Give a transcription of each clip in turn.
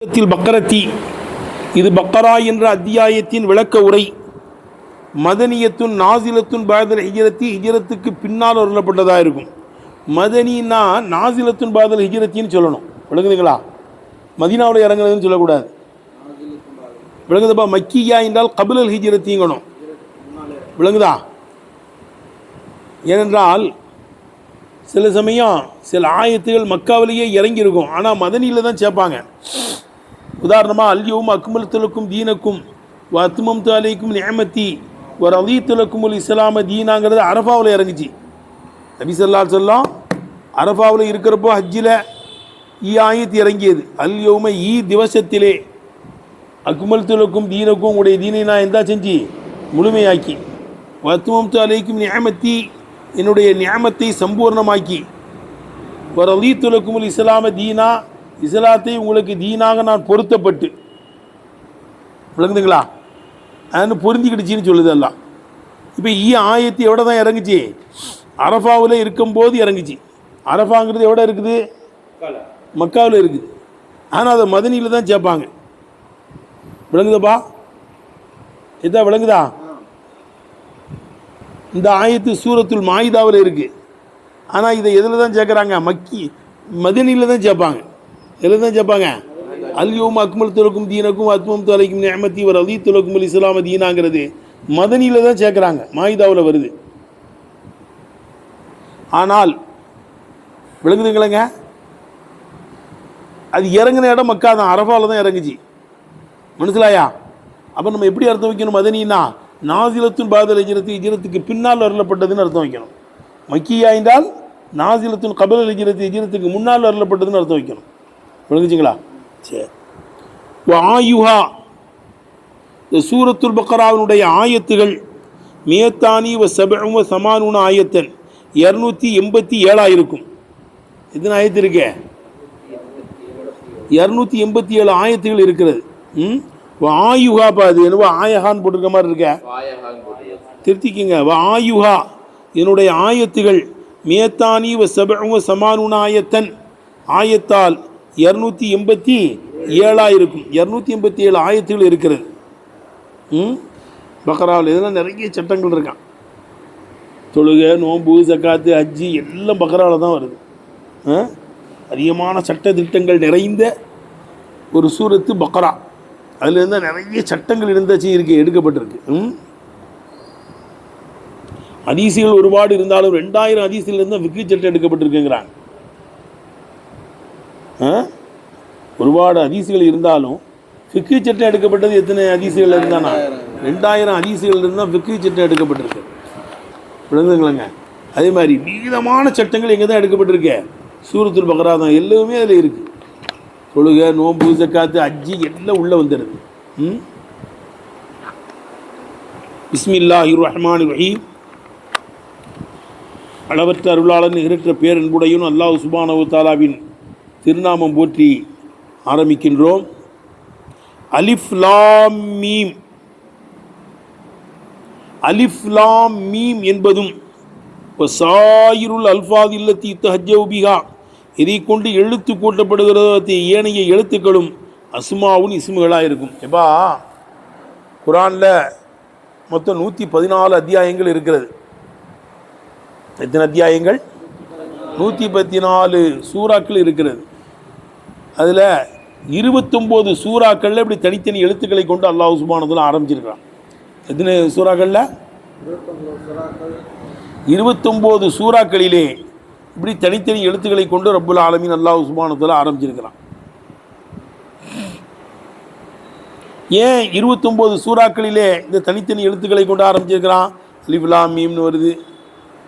பக்கரத்தி இது பக்கரா என்ற அத்தியாயத்தின் விளக்க உரை. மதனியத்துன் நாசிலத்துன் பாதல் ஹிஜரத்தி ஹிஜரத்துக்கு பின்னால் அருளப்பட்டதாக இருக்கும். மதனின்னா நாசிலத்துன் பாதல் ஹிஜரத்தின்னு சொல்லணும். விளங்குதுங்களா? மதீனாவில் இறங்குறதுன்னு சொல்லக்கூடாது. விளங்குதுப்பா? மக்கியா என்றால் கபிலல் ஹிஜரத்திங்கணும். விளங்குதா? ஏனென்றால் சில சமயம் சில ஆயத்துகள் மக்காவிலேயே இறங்கியிருக்கும், ஆனால் மதனியில் தான் சேர்ப்பாங்க. உதாரணமாக அல்யவும் அக்மல்துலக்கும் தீனக்கும் வத்மம் அலைக்கும் நிஅமத்தி ஒரு அதீத்துலக்கும் இஸ்லாம தீனாங்கிறது அரஃபாவில் இறங்குச்சு. நபி ஸல்லல்லாஹு அலைஹி வஸல்லம் அரஃபாவில் இருக்கிறப்போ ஹஜ்ஜில் ஆயத்து இறங்கியது. அல்யவும திவசத்திலே அக்மல்துலக்கும் தீனக்கும் உடைய தீனை நான் எந்தா செஞ்சு முழுமையாக்கி, வத்மம் அலைக்கும் நிஅமத்தி என்னுடைய நியாமத்தை சம்பூர்ணமாக்கி, ஒரு அதீத்துலக்கும் இஸ்லாம தீனா இஸ்லாத்தை உங்களுக்கு தீனாக நான் பொருத்தப்பட்டு. விளங்குதுங்களா? அதுன்னு பொருந்திக்கிடுச்சின்னு சொல்லுது எல்லாம். இப்போ ஆயத்து எவ்வளோ தான் இறங்குச்சு? அரஃபாவில் இருக்கும்போது இறங்குச்சு. அரஃபாங்கிறது எவ்வளோ இருக்குது? மக்காவில் இருக்குது. ஆனால் அதை மதனியில் தான் சேர்ப்பாங்க. விளங்குதப்பா? இதான் விளங்குதா? இந்த ஆயத்து சூரத்துல் மாயிதாவில் இருக்குது. ஆனால் இதை எதில் தான் சேர்க்குறாங்க? மதனியில் தான் சேர்ப்பாங்க. எதில் தான் சேர்ப்பாங்க? அல்யவும் அக்மல் துலக்கும் தீனக்கும் அத்மம் அலைக்கும் நிஅமத்தி வ ரதீத்துலக்கும் இஸ்லாம தீனாங்கிறது மதனியில் தான் சேர்க்குறாங்க. மாயிதாவில் வருது. ஆனால் விளங்குதுங்களேங்க, அது இறங்கின இடம் மக்கா தான். அரஃபாவில் தான் இறங்குச்சு. மனசிலாயா? அப்போ நம்ம எப்படி அர்த்தம் வைக்கணும்? மதனின்னா நாசிலத்துன் பாதல் ஹிஜ்ரத்தி ஹிஜ்ரத்துக்கு பின்னால் அருளப்பட்டதுன்னு அர்த்தம் வைக்கணும். மக்கியா என்றால் நாசிலத்துன் கபல் ஹிஜ்ரத்தி ஹிஜ்ரத்துக்கு முன்னால் அருளப்பட்டதுன்னு அர்த்தம் வைக்கணும். விளங்குச்சிங்களா? சரி. ஆயுஹா இந்த சூரத்துல் பக்கராவினுடைய ஆயத்துகள் மியத்தானி வ சபஉ வ சமானூன ஆயத்தன் 287 இருக்கும். எத்தனை ஆயத்து இருக்கு? 287 ஆயத்துகள் இருக்கிறது. ஆயுஹாப்பா, அது என்னவோ ஆயஹான்னு போட்டிருக்க மாதிரி இருக்க, திருத்திக்குங்க. ஆயுஹா என்னுடைய ஆயத்துகள் மியத்தானி வ சபஉ வ சமானூன ஆயத்தன் ஆயத்தால் 287 இருக்கும். 287 ஆயத்துகள் இருக்கிறது பக்ராவில். இதெல்லாம் நிறைய சட்டங்கள் இருக்கான். தொழுகை, நோன்பு, ஜக்காத்து, ஹஜ்ஜி எல்லாம் பக்ராவில் தான் வருது. அதிகமான சட்ட திட்டங்கள் நிறைந்த ஒரு சூரத்து பக்ரா. அதில் இருந்தால் நிறைய சட்டங்கள் இருந்தாச்சு எடுக்கப்பட்டிருக்கு. ஹதீசுகள் ஒருபாடு இருந்தாலும் 2000 ஹதீசுகள் இருந்தால் ஃபிக்ஹ் சட்டம் எடுக்கப்பட்டிருக்குங்கிறாங்க. ஒருபாடு ஹதீசுகள் இருந்தாலும் ஃபிக்ஹ் சட்டம் எடுக்கப்பட்டது எத்தனை ஹதீசுகள் இருந்தானா? 2000 ஹதீசுகள் இருந்தால் ஃபிக்ஹ் சட்டம் எடுக்கப்பட்டிருக்கு. விளங்குதுங்களாங்க? அதே மாதிரி மீதமான சட்டங்கள் எங்கே தான் எடுக்கப்பட்டிருக்கு? சூரத்துல் பக்ரா தான். எல்லாமே அதில் இருக்குது. தொழுகை, நோன்பு, ஜக்காத்து, ஹஜ்ஜி எல்லாம் உள்ளே வந்துடுது. பிஸ்மில்லாஹிர் ரஹ்மானிர் ரஹீம். அளவற்ற அருளாளன் நிகரற்ற பேரன்புடையும் அல்லாஹ் சுப்ஹானஹு வ தஆலாவின் திருநாமம் போற்றி ஆரம்பிக்கின்றோம். அலிஃப் லாம் மீம். அலிஃப் லாம் மீம் என்பதும் சாயிருல் அல்ஃபாத் இல்லத்தி தஹஜ்ஜு பிஹா இதை கொண்டு எழுத்து கூட்டப்படுகிறது ஏனைய எழுத்துக்களும் அஸ்மாவுன் இஸ்முகளாக இருக்கும். எப்பா குரானில் மொத்தம் 114 அத்தியாயங்கள் இருக்கிறது. எத்தனை அத்தியாயங்கள்? 114 சூறாக்கள் இருக்கிறது. அதில் 29 சூறாக்களில் இப்படி தனித்தனி எழுத்துக்களை கொண்டு அல்லாஹ் சுப்ஹானஹு வ தஆலா ஆரம்பிச்சிருக்கிறான். எத்தனை சூறாக்களில்? 29 சூறாக்களிலே இப்படி தனித்தனி எழுத்துக்களை கொண்டு ரப்புல் ஆலமீன் அல்லாஹ் சுப்ஹானஹு வ தஆலா ஆரம்பிச்சிருக்கிறான். ஏன் 29 சூறாக்களிலே இந்த தனித்தனி எழுத்துக்களை கொண்டு ஆரம்பிச்சிருக்கிறான்? அலிஃப் லாம் மீம்னு வருது,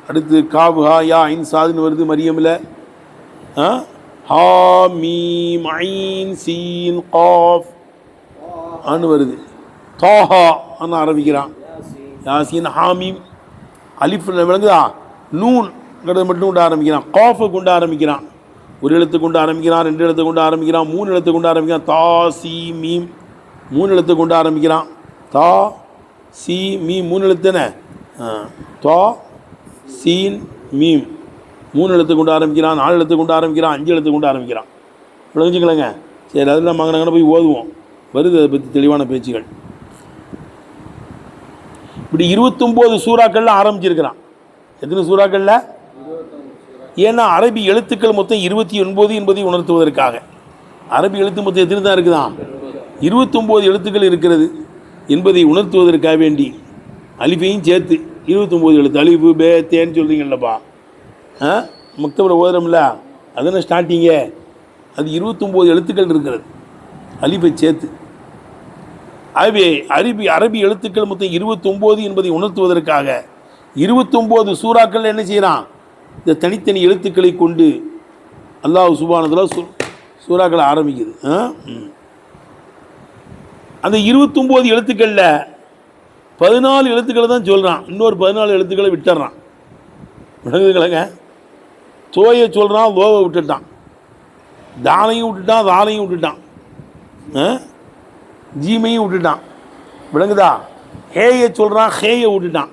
அடுத்து காஃப் ஹா யா ஐன் சாதுன்னு வருது மரியமில், ஹா மீம் ஐன் சீன் காஃப் ஆன்னு வருது, தாஹா ஆன்னு ஆரம்பிக்கிறான், யாசீன் ஹாமீம். அலிஃப் விளங்குதா? நூன்ங்கிறத மட்டும் கொண்டு ஆரம்பிக்கிறான். காஃபை கொண்டு ஆரம்பிக்கிறான். ஒரு எழுத்து கொண்டு ஆரம்பிக்கிறான், 2 எழுத்து கொண்டு ஆரம்பிக்கிறான், 3 எழுத்து கொண்டு ஆரம்பிக்கிறான். தா சி மீம் 3 எழுத்து கொண்டு ஆரம்பிக்கிறான். தா சி மீம் 3 எழுத்துன்னு. தா சீன் மீம் 3 எழுத்து கொண்டு ஆரம்பிக்கிறான், 4 எழுத்து கொண்டு ஆரம்பிக்கிறான், 5 எழுத்து கொண்டு ஆரம்பிக்கிறான். விளங்குச்சுங்களேங்க? சரி, அதில் நம்ம அங்கே போய் ஓதுவோம், வருது அதை பற்றி தெளிவான பேச்சுகள். இப்படி 29 சூறாக்கள்ல ஆரம்பிச்சிருக்கிறான். எத்தனை சூறாக்கள்ல? ஏன்னா அரபி எழுத்துக்கள் மொத்தம் 29 என்பதை உணர்த்துவதற்காக. அரபி எழுத்து மொத்தம் எத்தனை தான் இருக்குதான்? 29 எழுத்துக்கள் இருக்கிறது என்பதை உணர்த்துவதற்காக வேண்டி அலிஃபையும் சேர்த்து 29 எழுத்து. அலிஃபு பே தேன்னு சொல்கிறீங்களப்பா, மக்தபில் ஓதுறோம்ல, அதுன்னு ஸ்டார்டிங்கே அது 29 எழுத்துக்கள் இருக்கிறது அலிஃபை சேர்த்து. ஆகவே அரபி எழுத்துக்கள் மொத்தம் 29 என்பதை உணர்த்துவதற்காக 29 சூறாக்கள் என்ன செய்கிறான்? இந்த தனித்தனி எழுத்துக்களை கொண்டு அல்லாஹ் சுப்ஹானஹு வ தஆலா சூறாக்களை ஆரம்பிக்குது. அந்த 29 எழுத்துக்களில் 14 எழுத்துக்களை தான் சொல்கிறான், இன்னொரு 14 எழுத்துக்களை விட்டுறான். விளங்குதுங்களங்க? தோயை சொல்கிறான், லோவை விட்டுட்டான், தானையும் விட்டுட்டான், தானையும் விட்டுட்டான், ஜீமையும் விட்டுட்டான். விளங்குதா? ஹேயை சொல்கிறான், ஹேயை விட்டுட்டான்,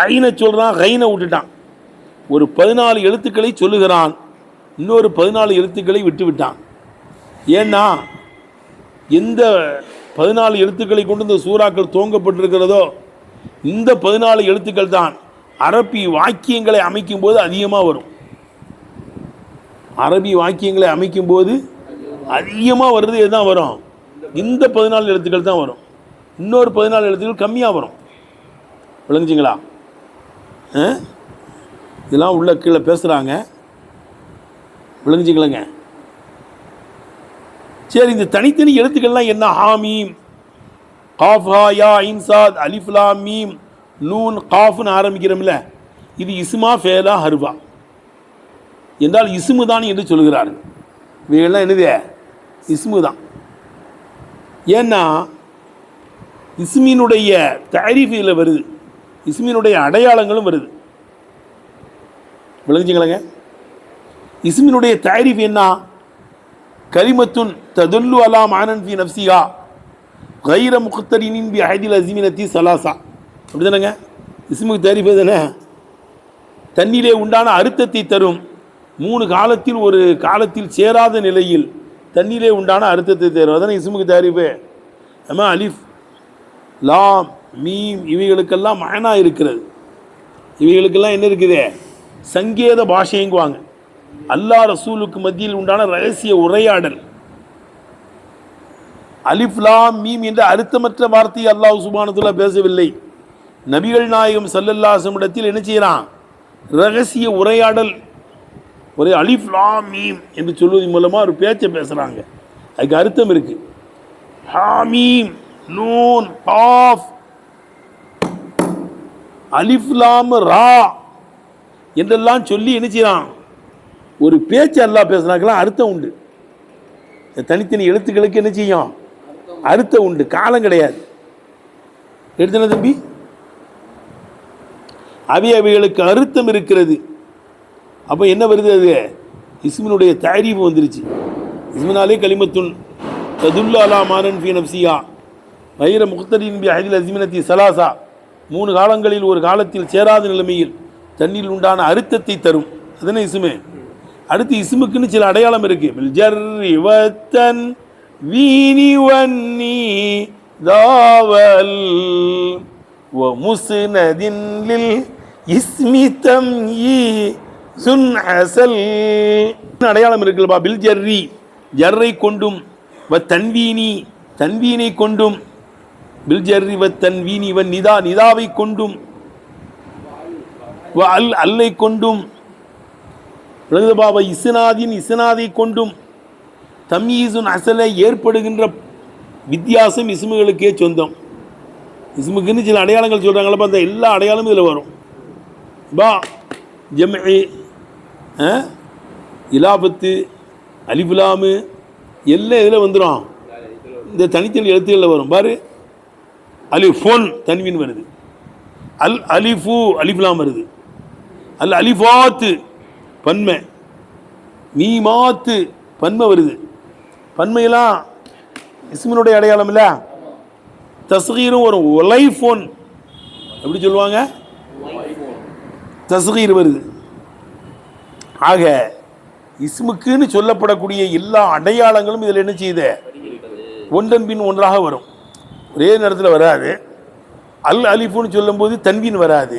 ஐனை சொல்கிறான், ஹைனை விட்டுட்டான். ஒரு 14 எழுத்துக்களை சொல்லுகிறான், இன்னொரு 14 எழுத்துக்களை விட்டு விட்டான். ஏன்னா எந்த 14 எழுத்துக்களை கொண்டு இந்த சூறாக்கள் துவங்கப்பட்டிருக்கிறதோ இந்த 14 எழுத்துக்கள் தான் அரபி வாக்கியங்களை அமைக்கும் போது அதிகமாக வரும். அரபி வாக்கியங்களை அமைக்கும் போது அதிகமாக வர்றது எதுதான் வரும்? இந்த 14 எழுத்துக்கள் தான் வரும். இன்னொரு 14 எழுத்துக்கள் கம்மியாக வரும். விளங்குச்சிங்களா? இதெல்லாம் உள்ள கீழே பேசுகிறாங்க. விளங்குச்சிங்களங்க? சரி, இந்த தனித்தனி எழுத்துக்கள்லாம் என்ன? ஹாமீம், காஃப் ஹா யா ஐன் சாத் அலிஃப் லாம் மீம் நூன் காஃப்னு ஆரம்பிக்கிறோம்ல, இது இஸ்மா ஃபேலா ஹர்ஃபா என்றால் இஸ்மு தான் என்று சொல்கிறார்கள். இவைகள்லாம் என்னது? இஸ்மு தான். ஏன்னா இஸ்மினுடைய தரீஃப் இதில் வருது, இஸ்மினுடைய அடையாளங்களும் வருது. விளங்குச்சிங்களங்க? இஸ்மினுடைய தரீஃப் என்ன? கலிமத்துன் ததுல்லு அலா மானன் ஃபி நஃப்ஸிஹா கைர முக்தரினின் பி அஹதில் அஸிமினத்தி சலாசா. அப்படி தானேங்க? இஸ்முக்கு தரீஃப் தானே? தன்னிலே உண்டான அர்த்தத்தை தரும், 3 காலத்தில் ஒரு காலத்தில் சேராத நிலையில் தண்ணிலே உண்டான அர்த்தத்தை தரும். அதானே இஸ்முக்கு தரீஃபு. நம்ம அலிஃப் லாம் மீம் இவைகளுக்கெல்லாம் மஅனா இருக்கிறது. இவைகளுக்கெல்லாம் என்ன இருக்குது? சங்கேத பாஷைங்குவாங்க. அல்லாஹ் ரசூலுக்கு மத்தியில் உண்டான ரகசிய உரையாடல். அலிஃப் லாம் மீம் என்ற அர்த்தமற்ற வார்த்தையை அல்லாஹ் சுப்ஹானஹு வ தஆலா பேசவில்லை. நபிகள் நாயகம் ஸல்லல்லாஹு அலைஹி வஸல்லம் என்ன செய்கிறான்? ரகசிய உரையாடல். ஒரே அலிஃப் லாம் மீம் என்று சொல்வதன் மூலமாக ஒரு பேச்சை பேசுகிறாங்க. அதுக்கு அர்த்தம் இருக்குது. ஹாமீம் நூன் காஃப் அலிஃப் லாம் ரா என்றெல்லாம் சொல்லி என்ன செய்யலாம்? ஒரு பேச்சு அல்லாஹ் பேசுனாக்கெல்லாம் அர்த்தம் உண்டு. தனித்தனி எழுத்துக்களுக்கு என்ன செய்யும்? அர்த்தம் உண்டு, காலம் கிடையாது. எடுத்துன தம்பி, அவைகளுக்கு அர்த்தம் இருக்கிறது. அப்போ என்ன வருது? அது இஸ்மினுடைய தரீஃப் வந்துருச்சு. இஸ்மினாலே கலிமத்துன் ததுல்லு அலா மானன் ஃபி நஃப்ஸிஹா கைர முக்தரின் பி அஹதில் அஸிமினத்தி சலாசா 3 காலங்களில் ஒரு காலத்தில் சேராத நிலைமையில் தண்ணில் உண்டான அர்த்தத்தை தரும். அதுதானே இஸ்மு. அடுத்து இஸ்முக்குன்னு சில அடையாளம் இருக்கு. பில் ஜர்ரி வத்தன் வீனி வன்னி தாவல் வ முஸ்னதின் லில் இஸ்மி தம்யி சுன் அசல் அடையாளம் இருக்குல்லப்பா. பில் ஜர்ரி ஜர்ரை கொண்டும், வ தன்வீனி தன்வீனை கொண்டும், பில் ஜர்ரி வ தன்வீனி வ நிதா நிதாவை கொண்டும், வ அல் அல்லை கொண்டும், பாபா இஸ்னாதின் இஸ்னாதை கொண்டும், தம்யீசுன் அசலை ஏற்படுகின்ற வித்தியாசம் இஸ்முகளுக்கே சொந்தம். இஸ்முக்குன்னு சில அடையாளங்கள் சொல்கிறாங்களப்பா, அந்த எல்லா அடையாளமும் இதில் வரும். பா ஜம்இ இலாபத்து அலிஃபுலாமு எல்லாம் இதில் வந்துடும். இந்த தனித்தனி எழுத்துக்களில் வரும் பாரு. அலிஃபோன் தன்வீன் வருது, அல் அலிஃபு அலிஃபுலாம் வருது, அல் அலிஃபாத்து பன்மை, மீமாத்து பன்மை வருது. பன்மையெல்லாம் இஸ்மினுடைய அடையாளம் இல்லை. தஸ்கீரும் வரும். ஒலைஃபோன் எப்படி சொல்லுவாங்க? தஸ்கீர் வருது. ஆக இஸ்முக்குன்னு சொல்லப்படக்கூடிய எல்லா அடையாளங்களும் இதில் என்ன செய்யுது, ஒன்றன் பின் ஒன்றாக வரும். ஒரே நேரத்தில் வராது. அல் அலிஃபுன்னு சொல்லும்போது தன்வீன் வராது,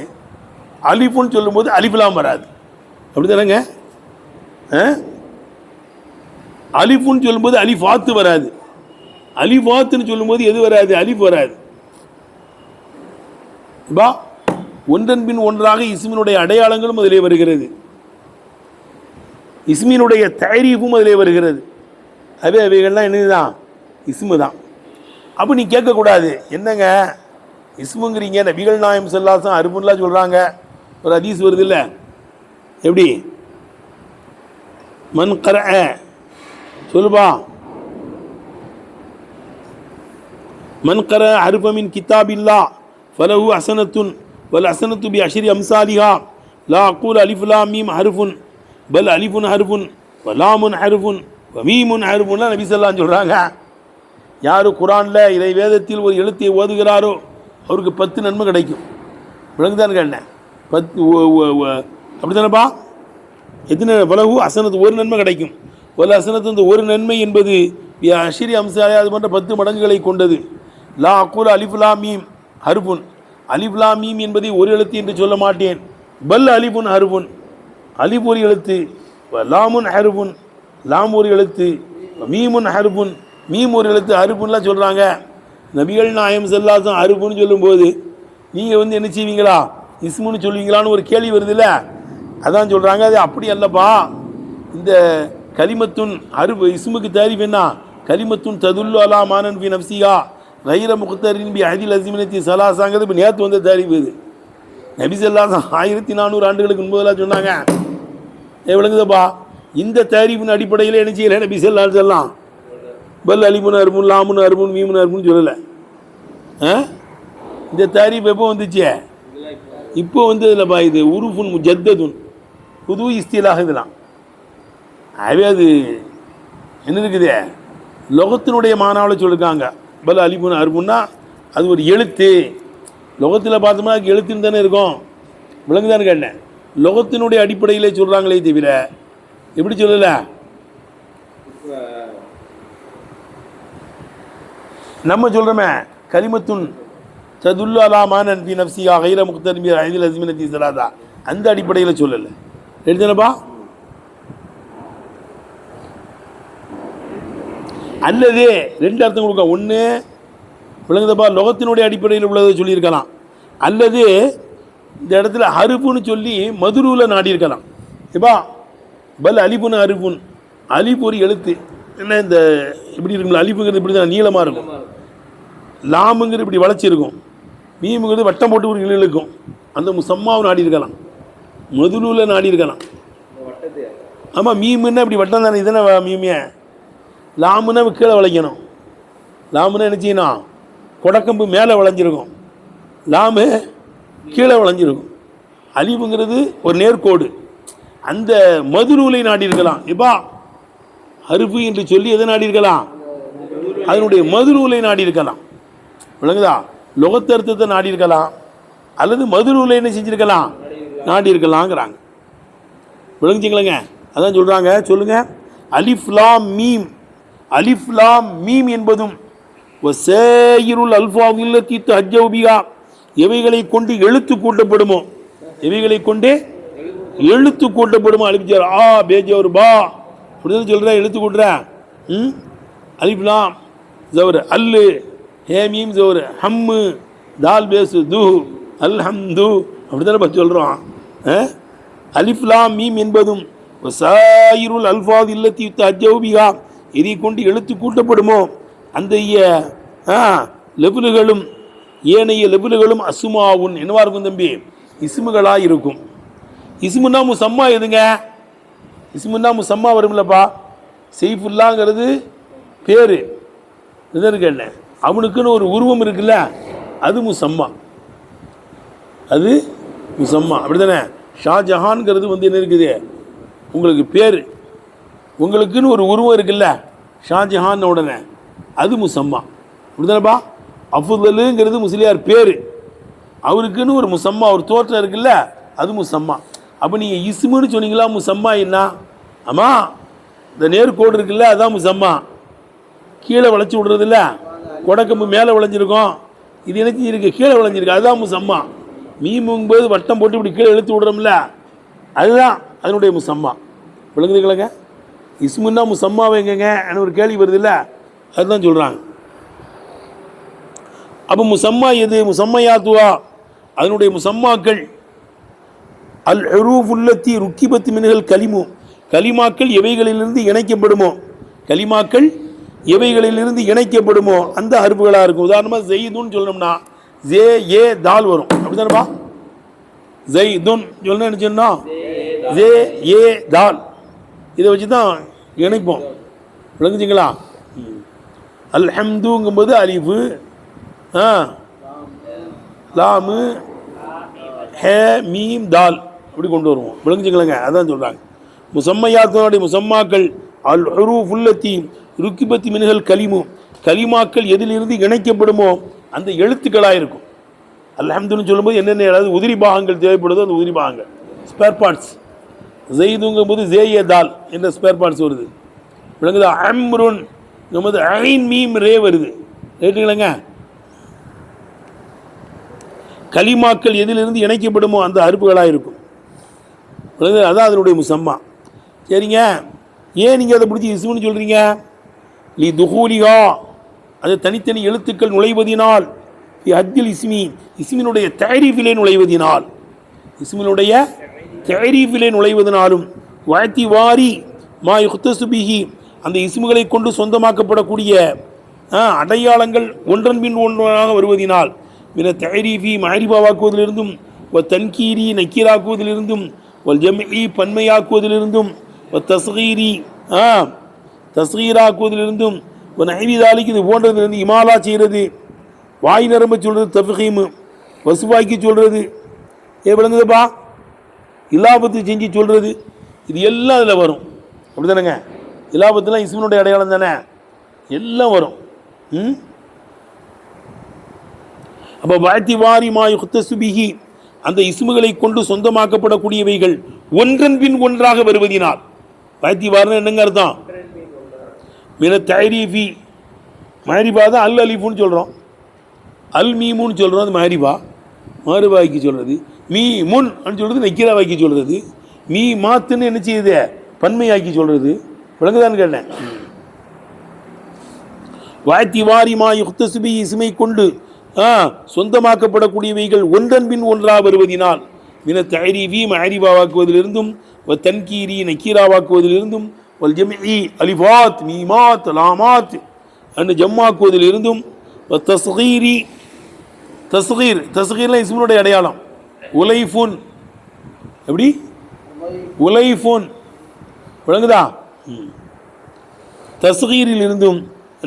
அலிஃபுன்னு சொல்லும்போது அலிஃப்லாம் வராது. அப்படி தானேங்க? அலிஃபுன்னு சொல்லும்போது அலிஃபாத்து வராது, அலிஃபாத்துன்னு சொல்லும்போது எது வராது, அலிஃப் வராது. பா ஒன்றன் பின் ஒன்றாக இஸ்மினுடைய அடையாளங்களும் அதிலே வருகிறது, இஸ்மினுடைய தரீஃபும் அதிலே வருகிறது. அவைகள்லாம் என்னதுதான், இஸ்மு தான். அப்போ நீ கேட்கக்கூடாது, என்னங்க இஸ்முங்கிறீங்க, நபிகள் நாயகம் ஸல்லல்லாஹு அலைஹி வஸல்லம் அருப்புன்லாம் சொல்கிறாங்க, ஒரு ஹதீஸ் வருது இல்லை, எப்படி மன் கரஅ சொல்லுபா, மன் கரஅ ஹர்ஃப மின் கிதாபில்லாஹ் ஃபலஹு ஹஸனத்துன் வல் ஹஸனத்து பி அஷ்ரி அம்சாலிஹா லா அகூல் அலிஃப் லாம் மீம் ஹர்ஃபுன் பல் அலிஃபுன் ஹர்ஃபுன் வ லாமுன் ஹர்ஃபுன் வ மீமுன் ஹர்ஃபுன்லாம் நபி ஸல்லல்லாஹு அலைஹி வஸல்லம் சொல்கிறாங்க. யார் குரானில் இறை வேதத்தில் ஒரு எழுத்தை ஓதுகிறாரோ அவருக்கு 10 நன்மை கிடைக்கும். விளங்குதான் கேட்டேன், 10 அப்படி தானேப்பா, எத்தனை பலகு அசனத்து ஒரு நன்மை கிடைக்கும். ஒரு அசனத்து இந்த ஒரு நன்மை என்பது அஷிரி அம்சாலே அது போன்ற 10 மடங்குகளை கொண்டது. லா அக்கூல் அலிஃபுலா மீம் ஹர்ஃபுன், அலிஃப்லா மீம் என்பதை ஒரு எழுத்து என்று சொல்ல மாட்டேன். பல் அலிஃபுன் ஹர்ஃபுன், அலிஃப் ஒரு எழுத்து, லாமுன் ஹர்ஃபுன், லாம் ஒரு எழுத்து, மீமுன் ஹர்ஃபுன், மீம் ஒரு எழுத்து, ஹர்ஃபுன்லாம் சொல்கிறாங்க. நபிகள் நாயகம் ஸல்லல்லாஹு அலைஹி வஸல்லம் ஹர்ஃபுன்னு சொல்லும்போது நீங்கள் என்ன செய்வீங்களா, இஸ்முன்னு சொல்லுவீங்களான்னு ஒரு கேள்வி வருதுல்ல, அதான் சொல்கிறாங்க. அது அப்படி அல்லப்பா, இந்த கலிமத்துன் ஹர்ஃப் இஸ்முக்கு தாரீஃப் என்ன, கலிமத்துன் ததுல்லு அலா மானன் ஃபி நஃப்ஸிஹா கைர முக்தரின் பி அஹதில் அஸிமனத்தி ஸலாஸாங்கிறது இப்போ நேற்று வந்த தாரீஃப். இது நபி ஸல்லல்லாஹு அலைஹி வஸல்லம் 1400 ஆண்டுகளுக்கு முன்பதெல்லாம் சொன்னாங்க. விளங்குதப்பா, இந்த தாரீஃபின் அடிப்படையில் என்ன செய்யலை நபி ஸல்லல்லாஹு அலைஹி வஸல்லம் பல் அலிஃபுன் ஹர்ஃபுன் லாமுன் ஹர்ஃபுன் மீமுன் ஹர்ஃபுன்னு சொல்லலை. இந்த தாரீஃப் எப்போ வந்துச்சு, இப்போ வந்து இல்லைப்பா, இது உருஃபுன் முஜத்ததுன், புது இஸ்திலாக இதெல்லாம். ஆகவே அது என்ன இருக்குது, லொகத்தினுடைய மானாவில் சொல்லியிருக்காங்க. பல் அலிஃபுன் ஹர்ஃபுன்னா அது ஒரு எழுத்து, லொகத்தில் பார்த்தோம்னா அதுக்கு எழுத்துன்னு தானே இருக்கும். விளங்குதான்னு கேட்டேன், லொகத்தினுடைய அடிப்படையிலே சொல்கிறாங்களே தவிர எப்படி சொல்லலை. நம்ம சொல்கிறோமே கலிமத்துன் ததுல்லு அலா மானன் ஃபி நஃப்ஸிஹா கைர முக்தரின் பி அஹதில் அஸிமனத்தி ஸலாஸா, அந்த அடிப்படையில் சொல்லலை. எடுத்தனப்பா, அல்லது 2 அர்த்தம் கொடுக்க. ஒன்று விளங்குதப்பா, லொகத்தினுடைய அடிப்படையில் உள்ளதை சொல்லியிருக்கலாம், அல்லது இந்த இடத்துல ஹர்ஃபுன்னு சொல்லி மதுரூவில் நாடி இருக்கலாம். இப்பா பல் அலிஃபுன் ஹர்ஃபுன், அலிஃப் ஒரு எழுத்து, என்ன இந்த இப்படி இருக்குங்களா, அலிஃபுங்கிறது இப்படி தான் நீளமாக இருக்கும், லாமுங்கிறது இப்படி வளைச்சிருக்கும், மீமுங்கிறது வட்டம் போட்டு ஒரு இழுக்கும். அந்த முசம்மாவை நாடி இருக்கலாம், மதுரூவில் நாடி இருக்கலாம். ஆமாம், மீமுன்னா இப்படி வட்டம் தானே, இதுதானே மீமிய. லாமுன்னா கீழே வளைக்கணும், லாமுன்னா என்ன செய்யணும், கொடக்கம்பு மேலே வளைஞ்சிருக்கும், லாமு கீழே வளைஞ்சிருக்கும். அலிஃபுங்கிறது ஒரு நேர்கோடு, அந்த மதுரூலை நாடி இருக்கலாம். இப்பா ஹர்ஃபு என்று சொல்லி எதை நாடி இருக்கலாம், அதனுடைய மதுரூலை நாடி இருக்கலாம். விளங்குதா, லொகத்தர்த்தத்தை நாடி இருக்கலாம், அல்லது மதுரூலை என்ன செஞ்சுருக்கலாம், நாடி இருக்கலாங்கிறாங்க. விளங்குச்சிங்களேங்க, அதான் சொல்கிறாங்க. சொல்லுங்கள், அலிஃப் லாம் மீம், அலிஃப் லாம் மீம் என்பதும் வஸாயிருல் அல்ஃபாஸ் இல்லத்தி தஹஜ்ஜவு பிஹா, எவைகளை கொண்டு எழுத்து கூட்டப்படுமோ, எவைகளை கொண்டு எழுத்து கூட்டப்படுமோ, அலிஃப் ஆ பேஜர் பா அப்படின்னு சொல்கிறேன், எழுத்து கூட்டுறேன். அலிஃப் லாம் ஜவர் அல்லு, ஹே மீம் ஜவர் ஹம்மு, தால் பேசு து அல்ஹம்து, அப்படி தானே பற்றி சொல்கிறோம். அலிஃப் லாம் மீம் என்பதும் வஸாயிருல் அல்ஃபாஸ் இல்லத்தி தஹஜ்ஜவு பிஹா, இதை கொண்டு எழுத்து கூட்டப்படுமோ அந்த லெபுல்களும் ஏனைய லெபுல்களும் அசுமாவுன் என்னவா இருக்கும் தம்பி, இஸ்முகளாக இருக்கும். இஸ்முன்னா முசம்மா எதுங்க, இஸ்முன்னா முசம்மா வரும்லப்பா. செய்ஃபுல்லாங்கிறது பேர், இதற்கு என்ன அவனுக்குன்னு ஒரு உருவம் இருக்குல்ல, அது முசம்மா, அது முசம்மா. அப்படி தானே. ஷாஜஹான்ங்கிறது வந்து என்ன இருக்குது, உங்களுக்கு பேர், உங்களுக்குன்னு ஒரு உருவம் இருக்குல்ல ஷாஜஹான் உடனே, அது முசம்மா. அப்படி தானேப்பா. அஃதலுங்கிறது முஸ்லியார் பேர், அவருக்குன்னு ஒரு முசம்மா, ஒரு தோற்றம் இருக்குல்ல, அது முசம்மா. அப்போ நீங்கள் இஸ்முன்னு சொன்னீங்களா, முசம்மா என்ன ஆமாம், இந்த நேர்கோடு இருக்குல்ல, அதான் முசம்மா. கீழே விளைச்சி விடுறது இல்லை, கொடக்கம்பு மேலே விளைஞ்சிருக்கும், இது எனக்கு இருக்கு கீழே விளைஞ்சிருக்கு, அதுதான் முசம்மா. மீமுங்கும்போது வட்டம் போட்டு இப்படி கீழே இழுத்து விடுறோம்ல, அதுதான் அதனுடைய முசம்மா. விளங்குதுங்களங்க? இஸ்முன்னா முசம்மாவை எங்கங்க ஒரு கேள்வி வருது இல்லை, அதுதான் சொல்கிறாங்க. அப்போ முசம்மா எது? முசம்மையாத்துவா அதனுடைய முசம்மாக்கள் அல் ஹுரூஃபுல்லத்தி ருக்கிபத்து மின்ஹல் கலிமு, கலிமாக்கள் எவைகளிலிருந்து இணைக்கப்படுமோ, கலிமாக்கள் எவைகளிலிருந்து இணைக்கப்படுமோ அந்த ஹர்ஃபுகளாக இருக்கும். உதாரணமாக ஜெய்துன்னு சொல்லணும்னா ஜே ஏ தால் வரும், அப்படி தானேப்பா? ஜெய்துன் சொல்லணும்னு சொன்னோம், ஜே ஏ தால், இதை வச்சு தான் இணைப்போம். விளங்குச்சிங்களா? அல்ஹம்துங்கும்போது அலிஃபு, லாமு, ஹே, மீம், தால் அப்படி கொண்டு வருவோம். விளங்குச்சிங்களங்க? அதான் சொல்கிறாங்க. முசம்மையாத்தினுடைய முசம்மாக்கள் அல் ஹுரூஃபுல்லத்தி ருக்கிபத்தி மின்ஹல் கலிமு, கலிமாக்கள் எதிலிருந்து இணைக்கப்படுமோ அந்த எழுத்துக்களாக இருக்கும். அல்ஹம்துன்னு சொல்லும்போது என்னென்ன ஏதாவது உதிரி பாகங்கள் தேவைப்படுதோ அந்த உதிரி பாகங்கள், ஸ்பேர் பார்ட்ஸ். ஜெய்துங்கும் போது ஜேஏ தால் என்ற ஸ்பேர் பார்ட்ஸ் வருது. விளங்குதா? அம்ருன் போது ஐன் மீம் ரே வருது. ரைட்டுங்களங்க? கலிமாக்கள் எதிலிருந்து இணைக்கப்படுமோ அந்த அறுப்புகளாக இருக்கும். அதான் அதனுடைய முசம்மா. சரிங்க, ஏன் நீங்கள் அதை பிடிச்சி இஸ்முன்னு சொல்கிறீங்க? லி துஹூலிகா, அது தனித்தனி எழுத்துக்கள் நுழைவதினால், ஹத்தில் இஸ்மி, இஸ்மினுடைய தரீஃபிலே நுழைவதினால், இஸ்மினுடைய தரீஃபிலே நுழைவதனாலும், வாத்தி வாரி மா யுக்தசுபிஹி, அந்த இஸ்முகளை கொண்டு சொந்தமாக்கப்படக்கூடிய அடையாளங்கள் ஒன்றன் பின் ஒன்றாக வருவதினால், மின தரீஃபி மாரிபாவாக்குவதிலிருந்தும், தன்கீரி நக்கீராக்குவதிலிருந்தும், ஜம்இ பன்மையாக்குவதிலிருந்தும், தஸ்கீரி தஸ்கீராக்குவதிலிருந்தும், நஹ்விதாலிக்கு இது போன்றதிலிருந்து, இமாலா செய்கிறது, வாய் நரம்ப சொல்கிறது, தஃபீமு வசுவாக்கி சொல்கிறது, விளங்குதுப்பா, இலாபத்து செஞ்சு சொல்கிறது, இது எல்லாம் அதில் வரும். அப்படி தானேங்க? இலாபத்துலாம் இஸ்மினுடைய அடையாளம் தானே, எல்லாம் வரும். அப்போ வாத்தி வாரி மா யுக்தசுபிஹி, அந்த இஸ்முகளை கொண்டு சொந்தமாக்கப்படக்கூடியவைகள் ஒன்றன் பின் ஒன்றாக வருவதினால், வாத்தி வாரினா என்னங்க அர்த்தம்? மின தரீஃபி, மாரிபா தான் அல் அலிஃபுன்னு சொல்கிறோம், அல் மீமுன்னு சொல்கிறோம், அது மாரிபா மாறுபாய்க்கு சொல்கிறது, மீ முன் அப்படின்னு சொல்கிறது நக்கீராவாக்கி சொல்கிறது, மீ மாத்துன்னு என்ன செய்யுது? பன்மையாக்கி சொல்கிறது. விளங்குதான்னு கேட்டேன். வாத்தி வாரி மா யுக்தசுபி, இஸ்மை கொண்டு சொந்தமாக்கப்படக்கூடியவைகள் ஒன்றன் பின் ஒன்றாக வருவதினால், மின தரீஃபி மாரிபாவாக்குவதிலிருந்தும், தன்கீரி நக்கீராவாக்குவதிலிருந்தும், ஜம்இ அலிஃபாத் மீமாத் லாமாத் அன்று ஜம்மாக்குவதிலிருந்தும், தஸ்கீரி தஸ்கீர், தஸ்கீர்லாம் இஸ்முனுடைய அடையாளம். உலைஃபுன், எப்படி? உலைஃபுன். விளங்குதா? தஸ்கீரில் இருந்தும்,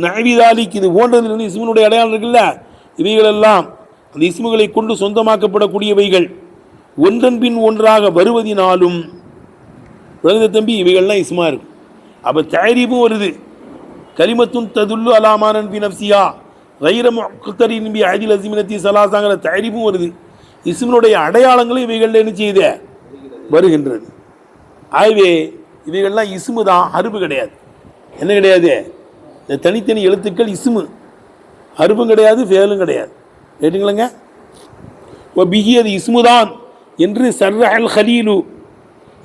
நஹ்விதாலிக் இது போன்றதிலிருந்து இஸ்முனுடைய அடையாளம் இருக்குல்ல, இவைகளெல்லாம் அந்த இஸ்முகளை கொண்டு சொந்தமாக்கப்படக்கூடியவைகள் ஒன்றன் பின் ஒன்றாக வருவதினாலும், விளங்குத தம்பி? இவைகள்லாம் இஸ்மா இருக்கும். அப்போ தரீஃபும் வருது, கலிமத்துன் ததுல்லு அலாமானன் பி நஃப்ஸிஹா கைர முக்தரின் பி அஹ்தில் அஸீமினத்தி ஸலாஸாங்கிற தரீஃபும் வருது. இஸ்மினுடைய அடையாளங்களும் இவைகளில் என்ன செய்யுது? வருகின்றது. ஆகவே இவைகள்லாம் இஸ்மு தான், ஹர்ஃபு கிடையாது. என்ன கிடையாது? இந்த தனித்தனி எழுத்துக்கள் இஸ்மு, ஹர்ஃபும் கிடையாது, ஃபேலும் கிடையாது. கேட்டுங்களங்க? பிஹி அது இஸ்மு தான் என்று சர்ரஹல் ஹலீலு,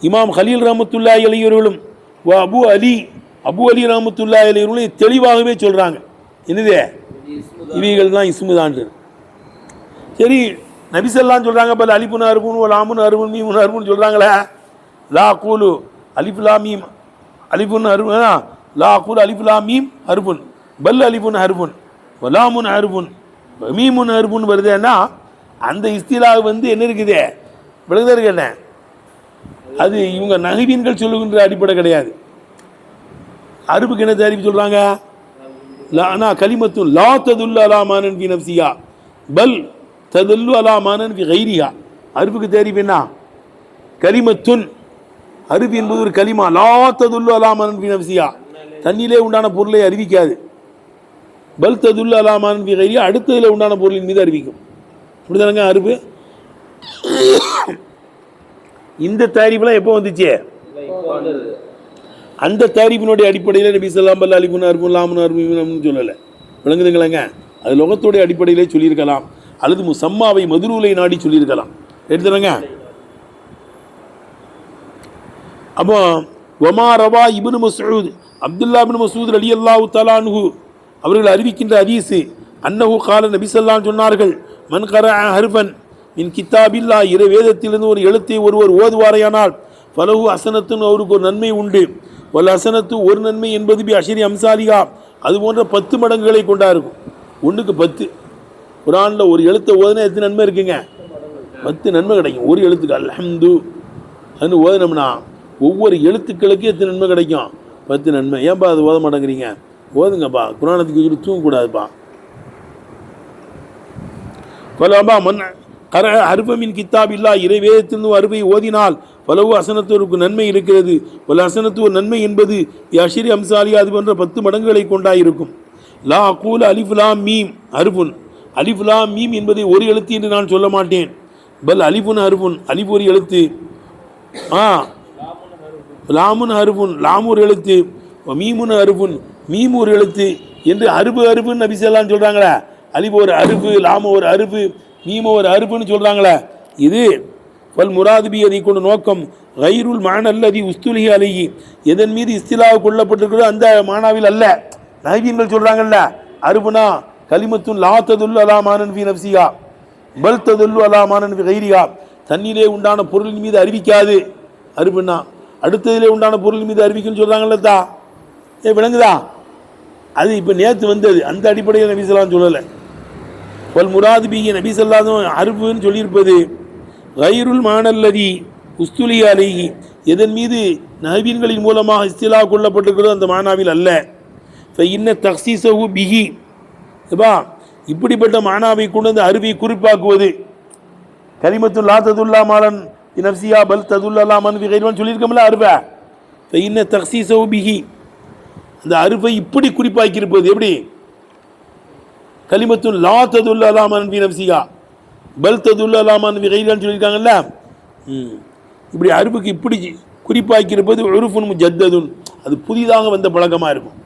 இமாம் ஹலீல் ரஹ்மத்துல்லாஹி அலைஹி அவர்களும் அபு அலி ரஹ்மத்துல்லாஹி அலைஹி அவர்களும் தெளிவாகவே சொல்கிறாங்க. என்னது? இவைகள் தான் இஸ்மு தான். சரி, நபிசல்லாம் சொல்கிறாங்க, பல அலிஃபுன் ஹர்ஃபுன் லாமுன் ஹர்ஃபுன் மீமுன் ஹர்ஃபுன் சொல்கிறாங்களே, லா கூலு அலிஃப் லா மீம் அலிஃபுன் ஹர்ஃபுன், லா கூலு அலிஃப் லா மீம் ஹர்ஃபுன் பல் அலிஃபுன் ஹர்ஃபுன் லாமுன் ஹர்ஃபுன் மீமுன் ஹர்ஃபுன் வருதுன்னா அந்த இஸ்திலாஹ் வந்து என்ன இருக்குது? விளங்குதா இருக்கேன்? அது இவங்க நஹ்வீன்கள் சொல்லுகின்ற அடிப்படை கிடையாது. ஹர்ஃபுக்கு என்ன தரீஃப் சொல்கிறாங்க? லானா கலிமத்து லா ததுல்லு அலா மானன் ஃபி நஃப்ஸிஹா பல் ததுல்லு அலா மானன் ஃபி கைரிஹா. ஹர்ஃபுக்கு தரீஃப் என்ன? கலிமத்துன், ஹர்ஃப் என்பது ஒரு கலிமா. லா ததுல்லு அலா மானன் ஃபி நஃப்ஸிஹா, தண்ணிலே உண்டான பொருளை அறிவிக்காது. பல் ததுல்லு அலா மானன் ஃபி கைரிஹா, அடுத்ததில் உண்டான பொருளின் மீது அறிவிக்கும். இப்படிதானங்க ஹர்ஃபு? இந்த தரீஃப்லாம் எப்போ வந்துச்சு? அந்த தாரீஃபினுடைய அடிப்படையில் நபி ஸல்லல்லாஹு அலைஹி அலிஃபுன் அர்ஃபுன் லாமுன் அர்ஃபுன்னு சொல்லலை. விளங்குதுங்களாங்க? அது லொகத்துடைய அடிப்படையிலே சொல்லியிருக்கலாம், அல்லது முசம்மாவை மதுரூலை நாடி சொல்லியிருக்கலாம். எடுத்துறங்க. அப்போ ஒமா ரவா இப்னு மஸ்ஊத், அப்துல்லா இப்னு மஸ்ஊத் ரலியல்லாஹு தஆலா அன்ஹு அவர்கள் அறிவிக்கின்ற ஹதீஸ், அன்னஹு கால நபி ஸல்லல்லாஹு அலைஹி சொன்னார்கள், மன் கரஅ ஹர்ஃபன் மின் கிதாபில்லாஹ், இறை வேதத்திலிருந்து ஒரு எழுத்தை ஒருவர் ஓதுவாரையானால் ஃபலஹு ஹஸனத்துன், அவருக்கு ஒரு நன்மை உண்டு. வல் ஹஸனத்து, ஒரு நன்மை என்பது பி அஷரி அம்சாலிஹா, அது போன்ற 10 மடங்குகளை கொண்டா இருக்கும். 1க்கு 10. குர்ஆனில் ஒரு எழுத்தை ஓதுனா எத்தனை நன்மை இருக்குங்க? 10 நன்மை கிடைக்கும். ஒரு எழுத்துக்கு அல்ஹம்து அதுன்னு ஓதுனோம்னா ஒவ்வொரு எழுத்துக்களுக்கும் எத்தனை நன்மை கிடைக்கும்? 10 நன்மை. ஏன்பா அது ஓத மாட்டேங்கிறீங்க? ஓதுங்கப்பா, குர்ஆனுக்கு சொல்லி தூங்கக்கூடாதுப்பா. ஃபலபா மன் கரஅ ஹர்ஃபமின் கிதாபில்லாஹ், இறை வேதத்திலிருந்து அருவை ஓதினால் ஃபலஹு ஹஸனத்துக்கு நன்மை இருக்கிறது. வல் ஹஸனத்து, ஒரு நன்மை என்பது யஷ்ரி அம்சாலிஹா, அது போன்ற 10 மடங்குகளை கொண்டாயிருக்கும். லா அகூல அலிஃப் லாம் மீம் ஹர்ஃபுன், அலிஃப் லாம் மீம் என்பதை ஒரு எழுத்து என்று நான் சொல்ல மாட்டேன். பல் அலிஃபுன் ஹர்ஃபுன், அலிஃப் ஒரு எழுத்து, லாமுன் ஹர்ஃபுன், லாம் ஒரு எழுத்து, மீமுன் ஹர்ஃபுன், மீம் ஒரு எழுத்து என்று அருபுன்னு நபி ஸல்லல்லாஹு அலைஹி சொல்கிறாங்களே. அலிஃப் ஒரு அருஃபு, லாம ஒரு அருஃபு, மீம ஒரு அருஃபுன்னு சொல்கிறாங்களே. இது வல் முராதுபி, அதை கொண்டு நோக்கம் கைருல் மானல்லதி உஸ்துலிஹி அலைஹி, எதன் மீது இஸ்திலாஹ் கொள்ளப்பட்டிருக்கிறதோ அந்த மானாவில் அல்ல. நபிகள் சொல்கிறாங்கல்ல, அருபுனா கலிமத்துன் லா ததுல்லு அலா மானன் ஃபி நஃப்ஸிஹா பல் ததுல்லு அலா மானன் ஃபி கைரிஹா, தண்ணீரே உண்டான பொருளின் மீது அறிவிக்காது அருபுனா, அடுத்ததிலே உண்டான பொருளின் மீது அறிவிக்குன்னு சொல்கிறாங்கல்ல தா. விளங்குதா? அது இப்போ நேற்று வந்தது, அந்த அடிப்படையில் நபி ஸல்லல்லாஹு அலைஹி சொல்லலை. வல் முராதுபி, நபி ஸல்லல்லாஹு அலைஹி அருபுன்னு சொல்லியிருப்பது கைருல் மானல்லதி உஸ்துலிஹி அலைஹி, எதன் மீது நபிகளின் மூலமாக இஸ்திலாஹ் கொள்ளப்பட்டிருக்கிறதோ அந்த மானாவில் அல்ல. இன்ன தக்ஸீஸஹு பிஹி, இப்படிப்பட்ட மானாவை கொண்டு அந்த அருவை குறிப்பாக்குவது, கலிமத்து லா ததுல்லா மாலன் நஃப்ஸிஹா பல் ததுல்லா மன் ஃபி கைரிஹா சொல்லியிருக்கோம்ல அருவை. இன்ன தக்ஸீஸஹு பிஹி, அந்த அருவை இப்படி குறிப்பாக்கியிருப்பது எப்படி? கலிமத்து லா ததுல்லா மன் ஃபி நஃப்ஸிஹா பல் ததுல்லா மன் ஃபி கைரிஹான்னு சொல்லியிருக்காங்கல்ல. இப்படி அருவுக்கு இப்படி குறிப்பாக்கியிருப்பது உருஃபுன் முஜத்ததுன், அது புதிதாக வந்த பழக்கமாக இருக்கும்.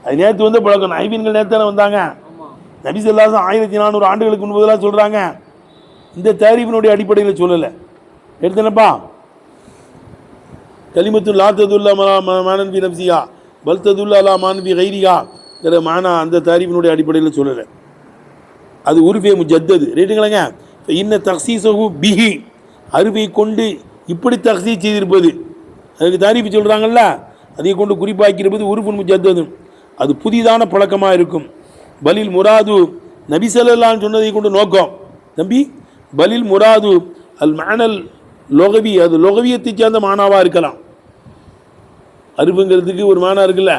அது நேற்று வந்த பழக்கம். நபிகள் நேற்று தானே வந்தாங்க. நபி ஸல்லல்லாஹு அலைஹி 1400 ஆண்டுகளுக்கு முன்பதெல்லாம் சொல்கிறாங்க. இந்த தாரீஃபினுடைய அடிப்படையில் சொல்லலை. எடுத்தனப்பா, கலிமத்து லா ததுல்லா மானன் ஃபி நஃப்ஸிஹா பல் ததுல்லா மானன் ஃபி கைரிஹாங்கிற மானா அந்த தாரீஃபினுடைய அடிப்படையில் சொல்லலை. அது உருஃபே முஜத்தது. ரைட்டுங்களேங்க. இன்ன தக்ஸீஸஹு பிஹி, அருவை கொண்டு இப்படி தக்ஸீஸ் செய்திருப்பது, அதுக்கு தாரீஃப் சொல்கிறாங்கல்ல, அதை கொண்டு குறிப்பாக்கியிருப்பது உருஃபுன் முஜத்தது, அது புதிதான பழக்கமாக இருக்கும். பலில் முராது, நபி ஸல்லல்லாஹு அலைஹி சொன்னதை கொண்டு நோக்கம் தம்பி, பலில் முராது அல் மானல் லொகவி, அது லொகவியத்தை சேர்ந்த மானாவாக இருக்கலாம். அருவுங்கிறதுக்கு ஒரு மானா இருக்குல்ல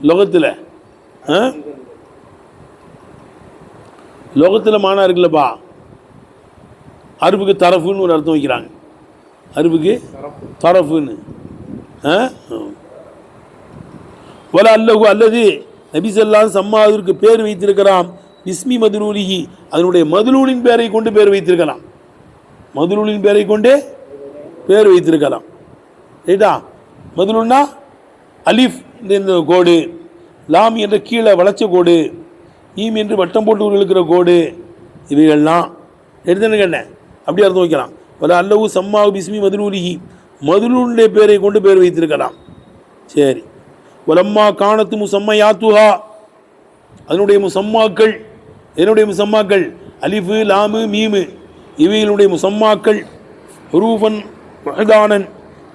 லொகத்தில், லோகத்தில் மானா இருக்குல்லப்பா. அருவுக்கு தரஃபுன்னு ஒரு அர்த்தம் வைக்கிறாங்க. அருவுக்கு தரஃபுன்னு. வல அல்லஹு, அல்லது நபி ஸல்லல்லாஹு சம்மாவிற்கு பேர் வைத்திருக்கலாம். பிஸ்மி மதுலூலிஹி, அதனுடைய மதுலூலின் பேரை கொண்டு பேர் வைத்திருக்கலாம். மதுலூலின் பேரை கொண்டு பேர் வைத்திருக்கலாம். ரைட்டா? மதுலூல்னா அலிஃப் என்ற கோடு, லாம் என்ற கீழே வளைச்ச கோடு, ஈம் என்று வட்டம் போட்டு இருக்கிற கோடு, இவைகள்லாம் எடுத்துன்னு கேட்டேன். அப்படி அர்த்தம் வைக்கலாம். வல அல்லஹு சம்மாவு பிஸ்மி மதுலூலிஹி, மதுலூலுடைய பேரை கொண்டு பேர் வைத்திருக்கலாம். சரி. வலம்மா காணத்து முசம்மையாத்துஹா, அதனுடைய முசம்மாக்கள், என்னுடைய முசம்மாக்கள் அலிஃபு லாமு மீமு, இவைகளுடைய முசம்மாக்கள் ஹுரூஃபன் வஹதானன்,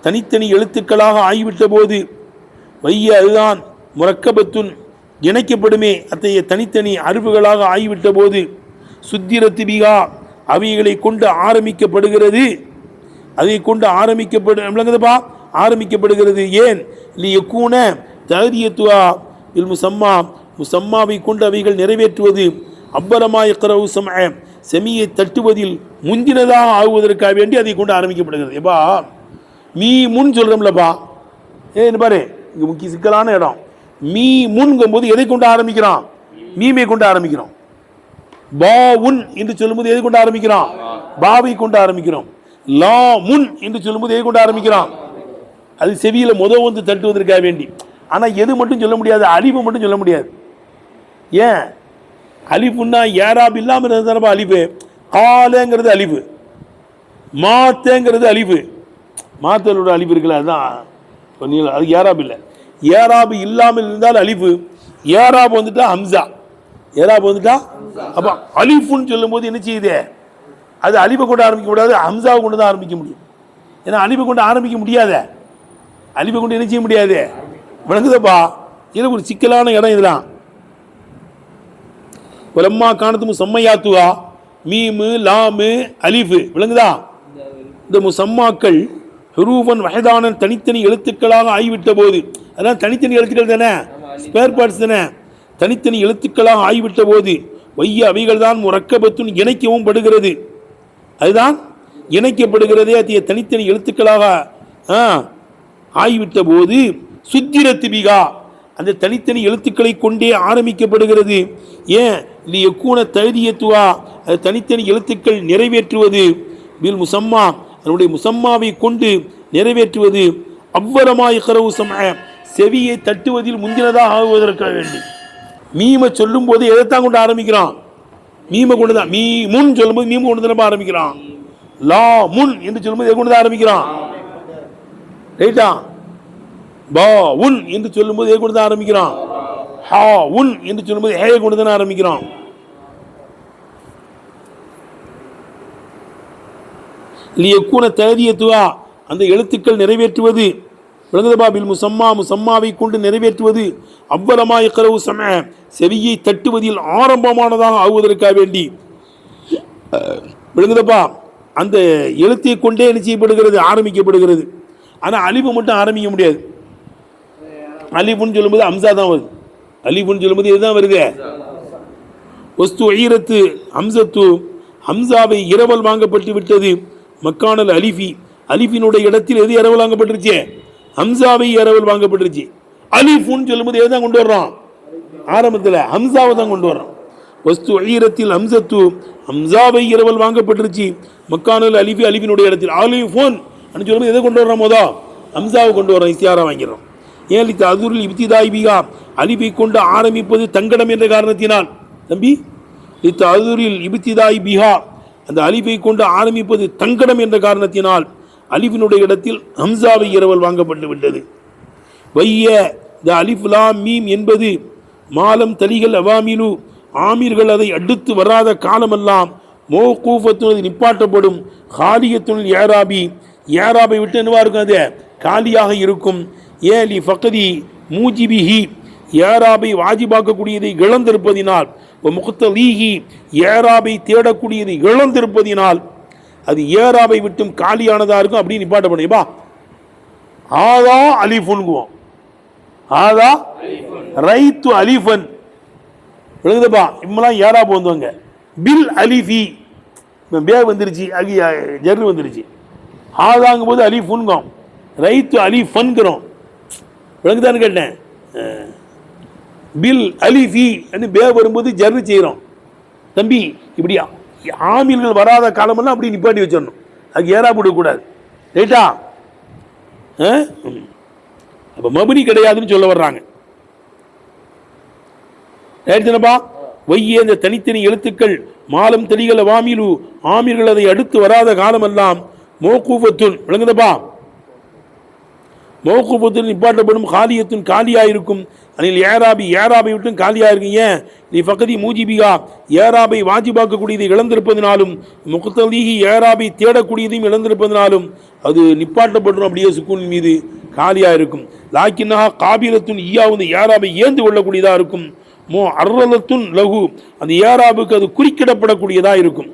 தனித்தனி எழுத்துக்களாக ஆகிவிட்ட போது, வைய அதுதான் முரக்கபத்துன் இணைக்கப்படுமே, அத்தகைய தனித்தனி அருவுகளாக ஆகிவிட்ட போது, சுத்திரத்து பிகா, அவைகளை கொண்டு ஆரம்பிக்கப்படுகிறது, அதை கொண்டு ஆரம்பிக்கப்படுகிறது. ஏன்? லியக்கூன தஹதியத்துஹா பில் முசம்மா, முசம்மாவை கொண்டு அவைகள் நிறைவேற்றுவது, அவ்வலமா யக்ரவு சம்அ, செமியை தட்டுவதில் முந்தினதாக ஆகுவதற்காக வேண்டி அதை கொண்டு ஆரம்பிக்கப்படுகிறது. எப்பா மீ முன் சொல்கிறோம்லப்பா, என்ன பாரு, இங்கே முக்கிய சிக்கலான இடம். மீ முன்கும் போது எதை கொண்டு ஆரம்பிக்கிறோம்? மீமை கொண்டு ஆரம்பிக்கிறோம். பா உன் என்று சொல்லும்போது எதை கொண்டு ஆரம்பிக்கிறோம்? பாவை கொண்டு ஆரம்பிக்கிறோம். லா முன் என்று சொல்லும்போது எதை கொண்டு ஆரம்பிக்கிறோம்? அது செவியில் வந்து தட்டுவதற்காக வேண்டி. ஆனால் எது மட்டும் சொல்ல முடியாது, அலிஃபு மட்டும் சொல்ல முடியாது. ஏன் அலிஃபுன்னா ஏராப் இல்லாமல் இருந்ததுனப்பா அலிஃபு. காலங்கிறது அலிஃபு, மாத்தேங்கிறது அலிஃபு. மாத்தலோட அலிஃபு இருக்குல்ல, அதுதான் அது ஏராப் இல்லை. ஏராப் இல்லாமல் இருந்தால் அலிஃபு, ஏராப் வந்துட்டா ஹம்சா. ஏராப் வந்துட்டா அப்போ அலிஃபுன்னு சொல்லும்போது என்ன செய்யுது, அது அலிஃபை கொண்டு ஆரம்பிக்க கூடாது, ஹம்சாவை கொண்டு தான் ஆரம்பிக்க முடியும். ஏன்னா அலிஃபை கொண்டு ஆரம்பிக்க முடியாத, அலிஃபை கொண்டு என்ன செய்ய முடியாது. விளங்குதப்பா, இது ஒரு சிக்கலான இடம். இதெல்லாம் லம்மா காணத்து முசம்மையாத்துவா மீமு லாமு அலிஃபு. விளங்குதா, இந்த முசம்மாக்கள் ஹுரூஃபன் வஹதானன் தனித்தனி எழுத்துக்களாக ஆகிவிட்ட போது, அதெல்லாம் தனித்தனி எழுத்துக்கள் தானே, ஸ்பேர் பார்ட்ஸ் தானே, தனித்தனி எழுத்துக்களாக ஆகிவிட்ட போது வைய அவைகள் தான் முரக்கபத்துன் இணைக்கவும் படுகிறது. அதுதான் இணைக்கப்படுகிறதே, அது தனித்தனி எழுத்துக்களாக ஆகிவிட்ட போது சுத்திரத்து பிகா, அந்த தனித்தனி எழுத்துக்களை கொண்டே ஆரம்பிக்கப்படுகிறது. ஏன் இது எக்கூன தகுதியத்துவா, அது தனித்தனி எழுத்துக்கள் நிறைவேற்றுவது, பில் முசம்மா, அதனுடைய முசம்மாவை கொண்டு நிறைவேற்றுவது, அவ்வரமாய் கரவு சம, செவியை தட்டுவதில் முந்தினதாக ஆகுவதற்காக வேண்டி. மீமை சொல்லும் போது எதைத்தான் கொண்டு ஆரம்பிக்கிறான், மீமை கொண்டு தான். மீ முன் சொல்லும்போது மீமை கொண்டு தான் ஆரம்பிக்கிறான். லா முன் என்று சொல்லும்போது எதை கொண்டு தான் ஆரம்பிக்கிறான், ரைட்டா. பா உன் என்று சொல்லும்போது எதை கொண்டு தான் ஆரம்பிக்கிறான், ஹா உன் என்று சொல்லும்போது ஹேயை கொண்டு தான் ஆரம்பிக்கிறான். லியக்கூன தகுதியத்துவா, அந்த எழுத்துக்கள் நிறைவேற்றுவது, விளங்குதபாபில் முசம்மா, முசம்மாவை கொண்டு நிறைவேற்றுவது, அவ்வளமாய் கரவு சம, செவியை தட்டுவதில் ஆரம்பமானதாக ஆகுவதற்காக வேண்டி. விளங்குதப்பா, அந்த எழுத்தை கொண்டே என்ன செய்யப்படுகிறது, ஆரம்பிக்கப்படுகிறது. ஆனால் அலிஃபு மட்டும் ஆரம்பிக்க முடியாது. அலிஃபுன்னு சொல்லும்போது ஹம்சா தான் வருது. அலிஃபுன்னு சொல்லும்போது இதுதான் வருது. வஸ்து ஈரத்து ஹம்சத்து, ஹம்சாவை இரவல் வாங்கப்பட்டு விட்டது. மக்கானல் அலிஃபி, அலிஃபினுடைய இடத்தில் எது இரவல் வாங்கப்பட்டுருச்சு, ஹம்சாவை இரவல் வாங்கப்பட்டுருச்சு. அலிஃபுன்னு சொல்லும்போது எதுதான் கொண்டு வர்றோம், ஆரம்பத்தில் ஹம்சாவை தான் கொண்டு வர்றோம். வஸ்து ஈரத்தில் ஹம்சத்து, ஹம்சாவை இரவல் வாங்கப்பட்டுருச்சு. மக்கானல் அலிஃபி, அலிஃபினுடைய இடத்தில் அலிஃபோன் சொல்லும்போது எதை கொண்டு வர்றோம், மோதா ஹம்சாவை கொண்டு வர்றோம், இஸ்தியாரா வாங்கிறோம். ஏன் லித்த அதுரில் இப்திதாய் பிகா, அலிஃபை கொண்டு ஆரம்பிப்பது தங்கடம் என்ற காரணத்தினால். தம்பி, லித்த அதுரில் இப்திதாய் பிகா, அந்த அலிஃபை கொண்டு ஆரம்பிப்பது தங்கடம் என்ற காரணத்தினால் அலிஃபினுடைய இடத்தில் ஹம்சாவை இரவல் வாங்கப்பட்டு விட்டது. வைய த அலிஃப் லாம் மீம் என்பது மாலம் தலிகள் அவாமிலு, ஆமீர்கள் அதை அடுத்து வராத காலமெல்லாம் மோகூஃபத்துனது நிப்பாட்டப்படும். ஹாலியத்துன் ஏராபி, ஏராபை விட்டு என்னவா இருக்கும், அது காலியாக இருக்கும். ஏலி ஃபகதி மூஜிபிஹி, ஏராபை வாஜிபாக்கக்கூடியதை இழந்திருப்பதினால், முக்தலீஹி, ஏராபை தேடக்கூடியதை இழந்திருப்பதினால் அது ஏராபை விட்டும் காலியானதாக இருக்கும். அப்படின்னு நிப்பாட்டப்படும்பா. ஆதா அலிஃபுன்குவோம், ஆதா ரைத்து அலிஃபன். விழுகுதுப்பா, இம்மெல்லாம் ஏராப் வந்துவாங்க. பில் அலிஃபி, பே வந்துருச்சு, ஜர்ரு வந்துருச்சு. ஆதாங்கும் போது அலிஃபுன்கும், ரைத்து அலிஃபன்கிறோம். விளங்குதான்னு கேட்டேன். பில் அலிஃபி பே வரும்போது ஜர்ரு செய்கிறோம். தம்பி, இப்படி ஆமில்கள் வராத காலமெல்லாம் அப்படி நிப்பாட்டி வச்சிடணும், அதுக்கு ஏறா போடக்கூடாது, ரைட்டா. அப்போ மபனி கிடையாதுன்னு சொல்ல வர்றாங்க. ரைட்டுனப்பா. வையே இந்த தனித்தனி எழுத்துக்கள் மாலம் தெளிகள் வாமிலு, ஆமீர்கள் அதை அடுத்து வராத காலமெல்லாம் மோகூஃபத்துன். விளங்குதப்பா, மோகூஃபத்துன் நிப்பாட்டப்படும். காலியத்துன் காலியாயிருக்கும். அதில் ஏராபி, ஏராபை விட்டும் காலியாயிருக்கீங்க. நீ ஃபகதி மூஜிபிகா, ஏராபை வாஜிபாக்கக்கூடியதை இழந்திருப்பதினாலும், முக்தலீஹி, ஏராபை தேடக்கூடியதையும் இழந்திருப்பதினாலும் அது நிப்பாட்டப்படும். அப்படியே சுக்கூன் மீது காலியாக இருக்கும். லாக்கின்னஹா காபிலத்துன் ஈயாவுந்து, ஏராபை ஏந்து கொள்ளக்கூடியதாக இருக்கும். மோ அர்ரலத்துன் லகு, அந்த ஏராபுக்கு அது குறிக்கிடப்படக்கூடியதாக இருக்கும்.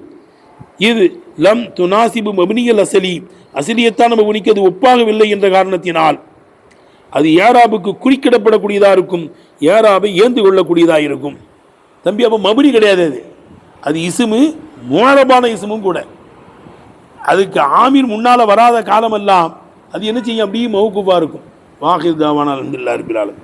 இது லம் துனாசிபு மபினியல் அசலி, அசலியத்தான மபினிக்கு அது ஒப்பாகவில்லை என்ற காரணத்தினால் அது ஏராபுக்கு குறிக்கிடப்படக்கூடியதாக இருக்கும், ஏராபை ஏந்து கொள்ளக்கூடியதாக இருக்கும். தம்பி, அப்போ மபினி கிடையாது, அது இசுமு, முஅரபான இசுமும் கூட. அதுக்கு ஆமீர் முன்னால் வராத காலமெல்லாம் அது என்ன செய்யும், அப்படியே மௌகூஃபா இருக்கும். வாஹிர் தாவானா அல்ஹம்துலில்லாஹி ரப்பில் ஆலமீன்.